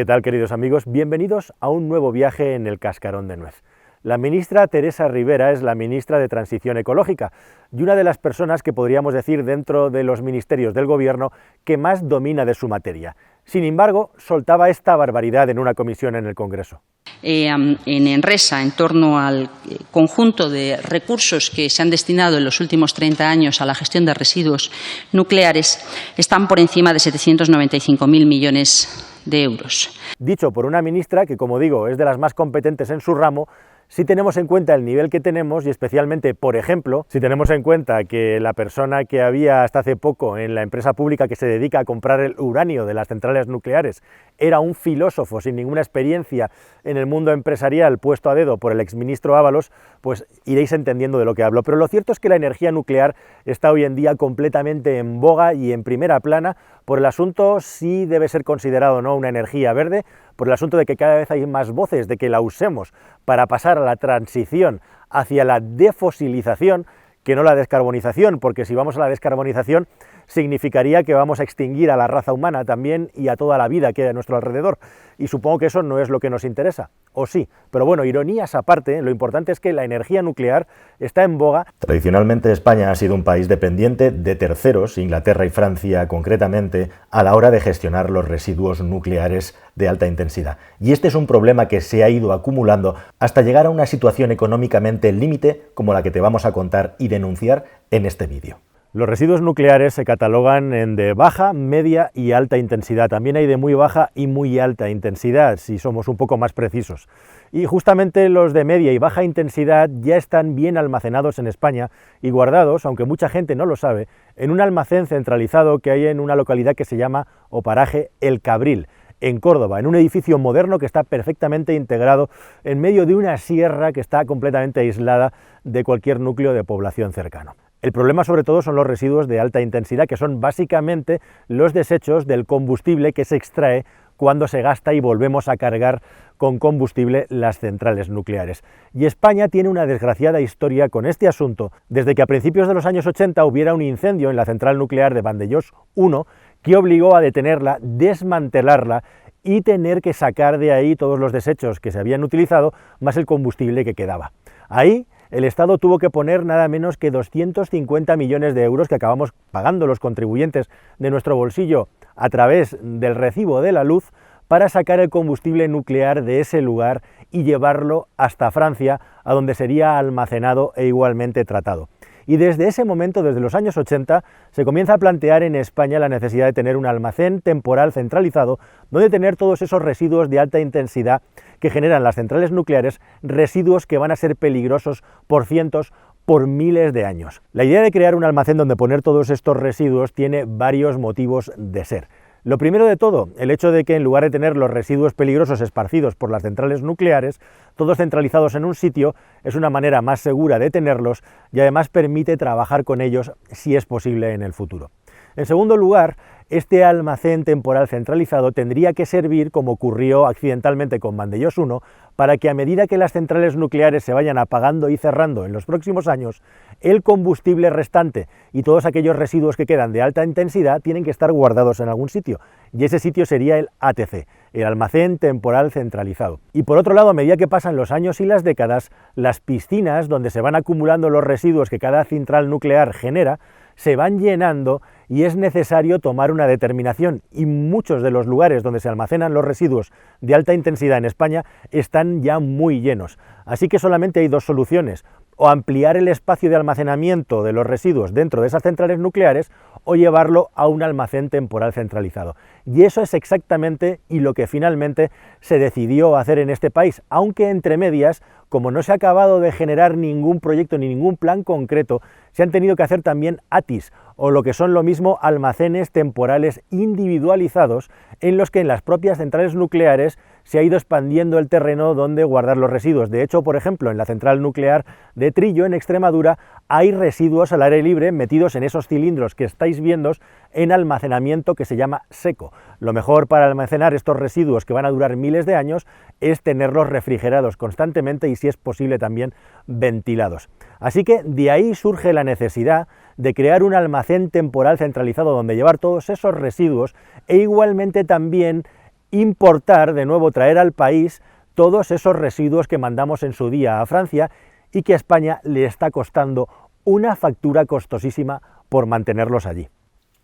¿Qué tal, queridos amigos? Bienvenidos a un nuevo viaje en el Cascarón de Nuez. La ministra Teresa Ribera es la ministra de Transición Ecológica y una de las personas que podríamos decir dentro de los ministerios del gobierno que más domina de su materia. Sin embargo, soltaba esta barbaridad en una comisión en el Congreso. En Enresa, en torno al conjunto de recursos que se han destinado en los últimos 30 años a la gestión de residuos nucleares, están por encima de 795.000 millones de euros. Dicho por una ministra que, como digo, es de las más competentes en su ramo, si tenemos en cuenta el nivel que tenemos y especialmente, por ejemplo, si tenemos en cuenta que la persona que había hasta hace poco en la empresa pública que se dedica a comprar el uranio de las centrales nucleares era un filósofo sin ninguna experiencia en el mundo empresarial puesto a dedo por el exministro Ábalos, pues iréis entendiendo de lo que hablo. Pero lo cierto es que la energía nuclear está hoy en día completamente en boga y en primera plana por el asunto si debe ser considerado o no una energía verde, por el asunto de que cada vez hay más voces de que la usemos para pasar a la transición hacia la defosilización que no la descarbonización, porque si vamos a la descarbonización significaría que vamos a extinguir a la raza humana también y a toda la vida que hay a nuestro alrededor, y supongo que eso no es lo que nos interesa, o sí, pero bueno, ironías aparte, lo importante es que la energía nuclear está en boga. Tradicionalmente España ha sido un país dependiente de terceros, Inglaterra y Francia concretamente, a la hora de gestionar los residuos nucleares de alta intensidad, y este es un problema que se ha ido acumulando hasta llegar a una situación económicamente límite como la que te vamos a contar y denunciar en este vídeo. Los residuos nucleares se catalogan en de baja, media y alta intensidad. También hay de muy baja y muy alta intensidad, si somos un poco más precisos. Y justamente los de media y baja intensidad ya están bien almacenados en España y guardados, aunque mucha gente no lo sabe, en un almacén centralizado que hay en una localidad que se llama o paraje El Cabril, en Córdoba, en un edificio moderno que está perfectamente integrado en medio de una sierra que está completamente aislada de cualquier núcleo de población cercano. El problema sobre todo son los residuos de alta intensidad, que son básicamente los desechos del combustible que se extrae cuando se gasta y volvemos a cargar con combustible las centrales nucleares. Y España tiene una desgraciada historia con este asunto, desde que a principios de los años 80 hubiera un incendio en la central nuclear de Vandellós 1 que obligó a detenerla, desmantelarla y tener que sacar de ahí todos los desechos que se habían utilizado, más el combustible que quedaba. Ahí el Estado tuvo que poner nada menos que 250 millones de euros que acabamos pagando los contribuyentes de nuestro bolsillo a través del recibo de la luz para sacar el combustible nuclear de ese lugar y llevarlo hasta Francia, a donde sería almacenado e igualmente tratado. Y desde ese momento, desde los años 80, se comienza a plantear en España la necesidad de tener un almacén temporal centralizado donde tener todos esos residuos de alta intensidad que generan las centrales nucleares, residuos que van a ser peligrosos por cientos, por miles de años. La idea de crear un almacén donde poner todos estos residuos tiene varios motivos de ser. Lo primero de todo, el hecho de que en lugar de tener los residuos peligrosos esparcidos por las centrales nucleares, todos centralizados en un sitio, es una manera más segura de tenerlos y además permite trabajar con ellos si es posible en el futuro. En segundo lugar, este almacén temporal centralizado tendría que servir, como ocurrió accidentalmente con Vandellós 1, para que a medida que las centrales nucleares se vayan apagando y cerrando en los próximos años, el combustible restante y todos aquellos residuos que quedan de alta intensidad tienen que estar guardados en algún sitio, y ese sitio sería el ATC, el almacén temporal centralizado. Y por otro lado, a medida que pasan los años y las décadas, las piscinas donde se van acumulando los residuos que cada central nuclear genera, se van llenando y es necesario tomar una determinación, y muchos de los lugares donde se almacenan los residuos de alta intensidad en España están ya muy llenos. Así que solamente hay dos soluciones: o ampliar el espacio de almacenamiento de los residuos dentro de esas centrales nucleares o llevarlo a un almacén temporal centralizado. Y eso es exactamente y lo que finalmente se decidió hacer en este país, aunque entre medias, como no se ha acabado de generar ningún proyecto ni ningún plan concreto, se han tenido que hacer también ATIs, o lo que son lo mismo almacenes temporales individualizados, en los que en las propias centrales nucleares se ha ido expandiendo el terreno donde guardar los residuos. De hecho, por ejemplo, en la central nuclear de Trillo, en Extremadura, hay residuos al aire libre metidos en esos cilindros que estáis viendo en almacenamiento que se llama seco. Lo mejor para almacenar estos residuos que van a durar miles de años es tenerlos refrigerados constantemente y, si es posible, también ventilados. Así que de ahí surge la necesidad de crear un almacén temporal centralizado donde llevar todos esos residuos e igualmente también importar de nuevo, traer al país todos esos residuos que mandamos en su día a Francia y que a España le está costando una factura costosísima por mantenerlos allí.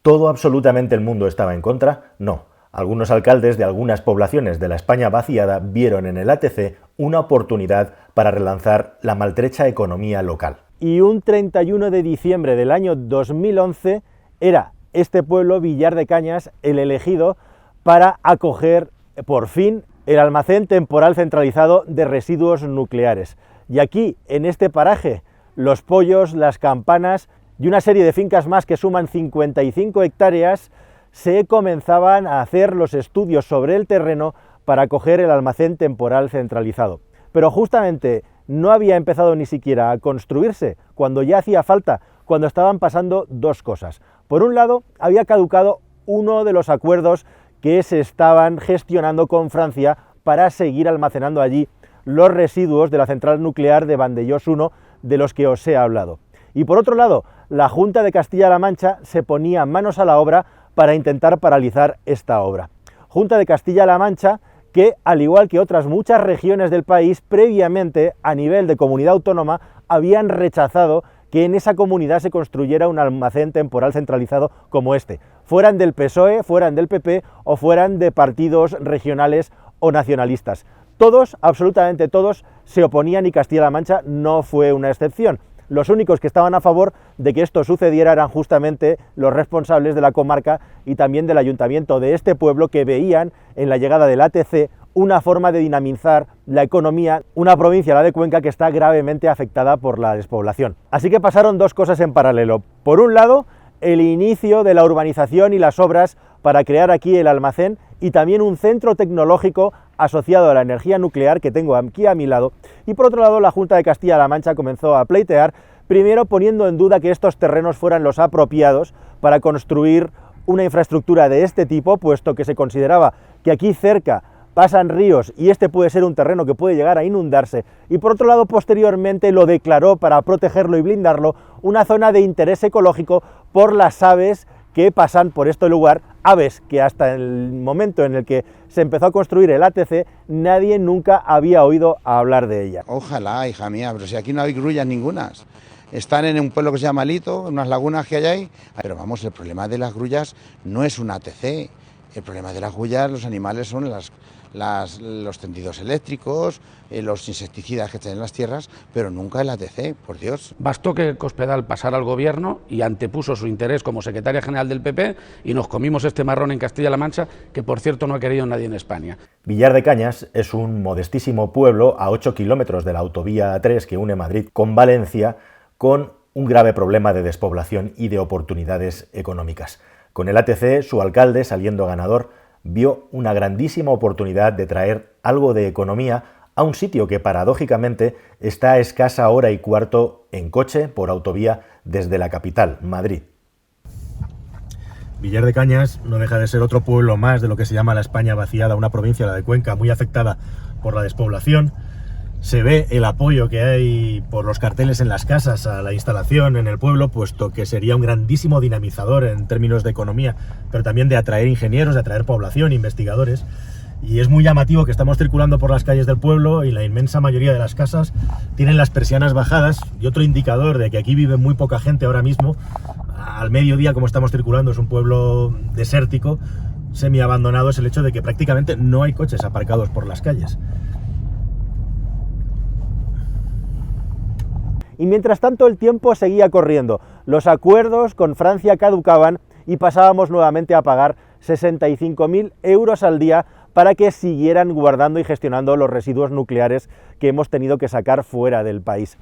¿Todo absolutamente el mundo estaba en contra? No. Algunos alcaldes de algunas poblaciones de la España vaciada vieron en el ATC una oportunidad para relanzar la maltrecha economía local. Y un 31 de diciembre del año 2011 era este pueblo, Villar de Cañas, el elegido para acoger por fin el almacén temporal centralizado de residuos nucleares. Y aquí, en este paraje, Los Pollos, Las Campanas y una serie de fincas más que suman 55 hectáreas, se comenzaban a hacer los estudios sobre el terreno para acoger el almacén temporal centralizado. Pero justamente no había empezado ni siquiera a construirse cuando ya hacía falta, cuando estaban pasando dos cosas. Por un lado, había caducado uno de los acuerdos que se estaban gestionando con Francia para seguir almacenando allí los residuos de la central nuclear de Vandellós 1 de los que os he hablado. Y por otro lado, la Junta de Castilla-La Mancha se ponía manos a la obra para intentar paralizar esta obra. Junta de Castilla-La Mancha que, al igual que otras muchas regiones del país, previamente, a nivel de comunidad autónoma, habían rechazado que en esa comunidad se construyera un almacén temporal centralizado como este, fueran del PSOE, fueran del PP o fueran de partidos regionales o nacionalistas. Todos, absolutamente todos, se oponían y Castilla-La Mancha no fue una excepción. Los únicos que estaban a favor de que esto sucediera eran justamente los responsables de la comarca y también del ayuntamiento de este pueblo, que veían en la llegada del ATC una forma de dinamizar la economía, una provincia, la de Cuenca, que está gravemente afectada por la despoblación. Así que pasaron dos cosas en paralelo. Por un lado, el inicio de la urbanización y las obras para crear aquí el almacén y también un centro tecnológico asociado a la energía nuclear que tengo aquí a mi lado, y por otro lado la Junta de Castilla-La Mancha comenzó a pleitear, primero poniendo en duda que estos terrenos fueran los apropiados para construir una infraestructura de este tipo, puesto que se consideraba que aquí cerca pasan ríos y este puede ser un terreno que puede llegar a inundarse, y por otro lado posteriormente lo declaró, para protegerlo y blindarlo, una zona de interés ecológico por las aves que pasan por este lugar, aves que hasta el momento en el que se empezó a construir el ATC nadie nunca había oído hablar de ella. Ojalá, hija mía, pero si aquí no hay grullas ningunas. Están en un pueblo que se llama Lito, unas lagunas que hay ahí, pero vamos, el problema de las grullas no es un ATC, el problema de las grullas, los animales son los tendidos eléctricos, los insecticidas que están en las tierras, pero nunca el ATC, por Dios. Bastó que Cospedal pasara al gobierno y antepuso su interés como secretaria general del PP y nos comimos este marrón en Castilla-La Mancha, que por cierto no ha querido nadie en España. Villar de Cañas es un modestísimo pueblo a 8 kilómetros de la autovía A3 que une Madrid con Valencia, con un grave problema de despoblación y de oportunidades económicas. Con el ATC, su alcalde, saliendo ganador, vio una grandísima oportunidad de traer algo de economía a un sitio que paradójicamente está a escasa hora y cuarto en coche por autovía desde la capital, Madrid. Villar de Cañas no deja de ser otro pueblo más de lo que se llama la España vaciada, una provincia, la de Cuenca, muy afectada por la despoblación. Se ve el apoyo que hay por los carteles en las casas a la instalación en el pueblo, puesto que sería un grandísimo dinamizador en términos de economía, pero también de atraer ingenieros, de atraer población, investigadores. Y es muy llamativo que estamos circulando por las calles del pueblo y la inmensa mayoría de las casas tienen las persianas bajadas, y otro indicador de que aquí vive muy poca gente ahora mismo. Al mediodía, como estamos circulando, es un pueblo desértico, semiabandonado, es el hecho de que prácticamente no hay coches aparcados por las calles. Y mientras tanto el tiempo seguía corriendo, los acuerdos con Francia caducaban y pasábamos nuevamente a pagar 65.000 euros al día para que siguieran guardando y gestionando los residuos nucleares que hemos tenido que sacar fuera del país.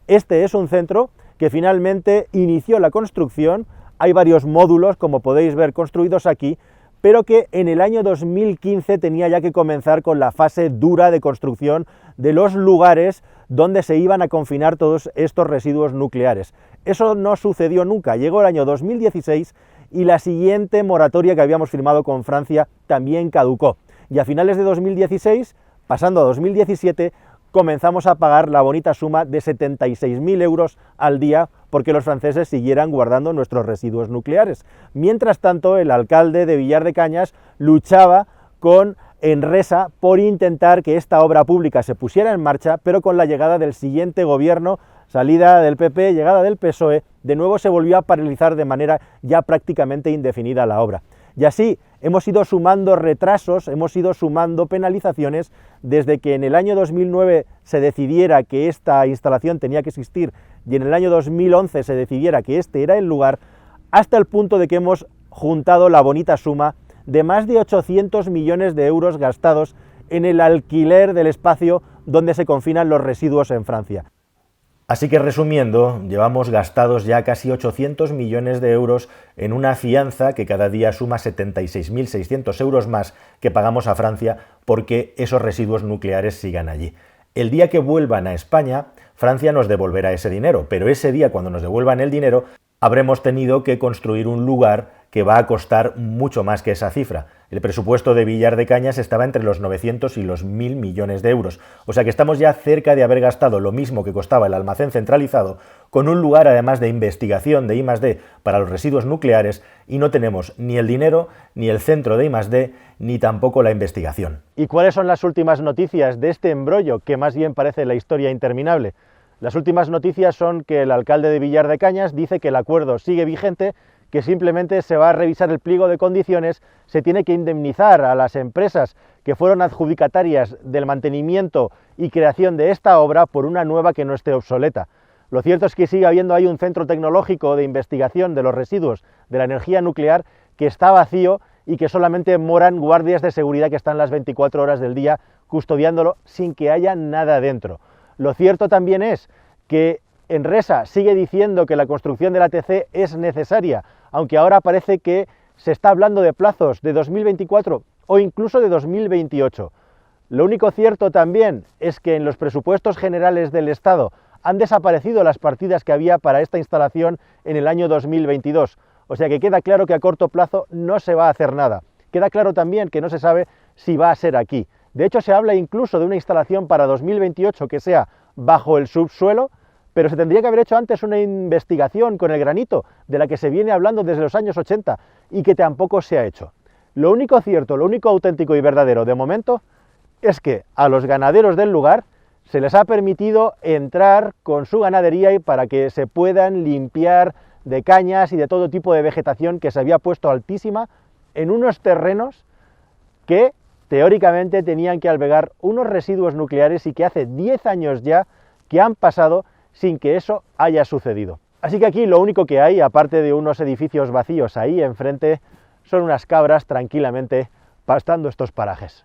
Este es un centro que finalmente inició la construcción, hay varios módulos, como podéis ver, construidos aquí, pero que en el año 2015 tenía ya que comenzar con la fase dura de construcción de los lugares donde se iban a confinar todos estos residuos nucleares. Eso no sucedió nunca, llegó el año 2016 y la siguiente moratoria que habíamos firmado con Francia también caducó. Y a finales de 2016, pasando a 2017, comenzamos a pagar la bonita suma de 76.000 euros al día porque los franceses siguieran guardando nuestros residuos nucleares. Mientras tanto, el alcalde de Villar de Cañas luchaba con Enresa por intentar que esta obra pública se pusiera en marcha, pero con la llegada del siguiente gobierno, salida del PP, llegada del PSOE, de nuevo se volvió a paralizar de manera ya prácticamente indefinida la obra. Y así hemos ido sumando retrasos, hemos ido sumando penalizaciones desde que en el año 2009 se decidiera que esta instalación tenía que existir y en el año 2011 se decidiera que este era el lugar, hasta el punto de que hemos juntado la bonita suma de más de 800 millones de euros gastados en el alquiler del espacio donde se confinan los residuos en Francia. Así que resumiendo, llevamos gastados ya casi 800 millones de euros en una fianza que cada día suma 76.600 euros más que pagamos a Francia porque esos residuos nucleares sigan allí. El día que vuelvan a España, Francia nos devolverá ese dinero, pero ese día cuando nos devuelvan el dinero habremos tenido que construir un lugar que va a costar mucho más que esa cifra. El presupuesto de Villar de Cañas estaba entre los 900 y los 1.000 millones de euros. O sea que estamos ya cerca de haber gastado lo mismo que costaba el almacén centralizado, con un lugar además de investigación de I+D para los residuos nucleares, y no tenemos ni el dinero, ni el centro de I+D, ni tampoco la investigación. ¿Y cuáles son las últimas noticias de este embrollo, que más bien parece la historia interminable? Las últimas noticias son que el alcalde de Villar de Cañas dice que el acuerdo sigue vigente, que simplemente se va a revisar el pliego de condiciones, se tiene que indemnizar a las empresas que fueron adjudicatarias del mantenimiento y creación de esta obra por una nueva que no esté obsoleta. Lo cierto es que sigue habiendo ahí un centro tecnológico de investigación de los residuos de la energía nuclear que está vacío y que solamente moran guardias de seguridad que están las 24 horas del día custodiándolo sin que haya nada dentro. Lo cierto también es que Enresa sigue diciendo que la construcción de la ATC es necesaria, aunque ahora parece que se está hablando de plazos de 2024 o incluso de 2028. Lo único cierto también es que en los presupuestos generales del Estado han desaparecido las partidas que había para esta instalación en el año 2022. O sea que queda claro que a corto plazo no se va a hacer nada. Queda claro también que no se sabe si va a ser aquí. De hecho, se habla incluso de una instalación para 2028 que sea bajo el subsuelo, pero se tendría que haber hecho antes una investigación con el granito, de la que se viene hablando desde los años 80 y que tampoco se ha hecho. Lo único cierto, lo único auténtico y verdadero de momento es que a los ganaderos del lugar se les ha permitido entrar con su ganadería y para que se puedan limpiar de cañas y de todo tipo de vegetación que se había puesto altísima en unos terrenos que teóricamente tenían que albergar unos residuos nucleares y que hace 10 años ya que han pasado sin que eso haya sucedido. Así que aquí lo único que hay, aparte de unos edificios vacíos ahí enfrente, son unas cabras tranquilamente pastando estos parajes.